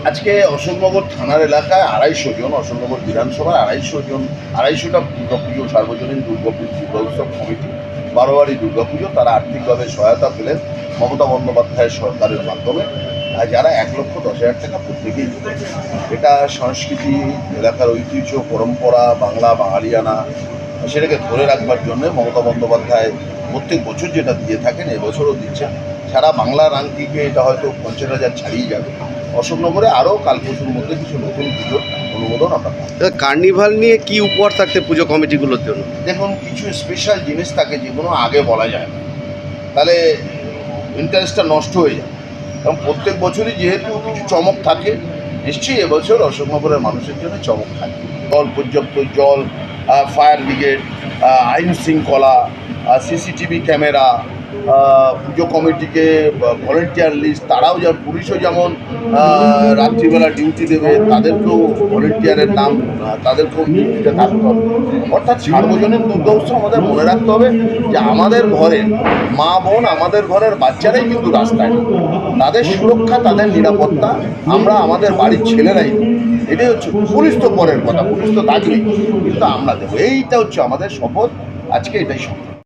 আজকে অশোকনগর থানার এলাকায় 250 জন, অশোকনগর বিধানসভায় 250টা দুর্গাপুজো, সার্বজনীন দুর্গা উৎসব কমিটি, বারোয়ারি দুর্গাপুজো, তারা আর্থিকভাবে সহায়তা পেলেন মমতা বন্দ্যোপাধ্যায়ের সরকারের মাধ্যমে। যারা 1,10,000 টাকা প্রত্যেকেই দিলেন। এটা সংস্কৃতি, এলাকার ঐতিহ্য, পরম্পরা, বাংলা বাঙালিয়ানা, সেটাকে ধরে রাখবার জন্য মমতা বন্দ্যোপাধ্যায় প্রত্যেক বছর যেটা দিয়ে থাকেন এবছরও দিচ্ছেন। সারা বাংলার আঙ্গিকে এটা হয়তো 50,000 ছাড়িয়ে যাবে। অশোকনগরে আরও কাল পরশুর মধ্যে কিছু নতুন পুজোর অনুমোদন আমরা পাবো। কার্নিভাল নিয়ে কি উপহার থাকতে পুজো কমিটিগুলোর জন্য? দেখুন, কিছু স্পেশাল জিনিস থাকে যেগুলো আগে বলা যায় না, তাহলে ইন্টারেস্টটা নষ্ট হয়ে যায়। এবং প্রত্যেক বছরই যেহেতু কিছু চমক থাকে, নিশ্চয়ই এবছর অশোকনগরের মানুষের জন্য চমক থাকে। পর্যাপ্ত জল, ফায়ার ব্রিগেড, আইন শৃঙ্খলা, সিসিটিভি ক্যামেরা, পুজো কমিটিকে ভলেন্টিয়ার লিস্ট, তারাও যেমন, পুলিশও যেমন রাত্রিবেলা ডিউটি দেবে, তাদেরকেও ভলেন্টিয়ারের নাম, তাদেরকেও ডিউটিতে থাকতে হবে। অর্থাৎ সার্বজনীন দুর্গা উৎসব আমাদের মনে রাখতে হবে যে আমাদের ঘরের মা বোন, আমাদের ঘরের বাচ্চারাই কিন্তু রাস্তায়, তাদের সুরক্ষা, তাদের নিরাপত্তা আমরা আমাদের বাড়ির ছেলেরাই দেবো। এটাই হচ্ছে, পুলিশ তো পরের কথা, পুলিশ তো থাকবেই, কিন্তু আমরা দেবো। এইটা হচ্ছে আমাদের শপথ, আজকে এটাই শপথ।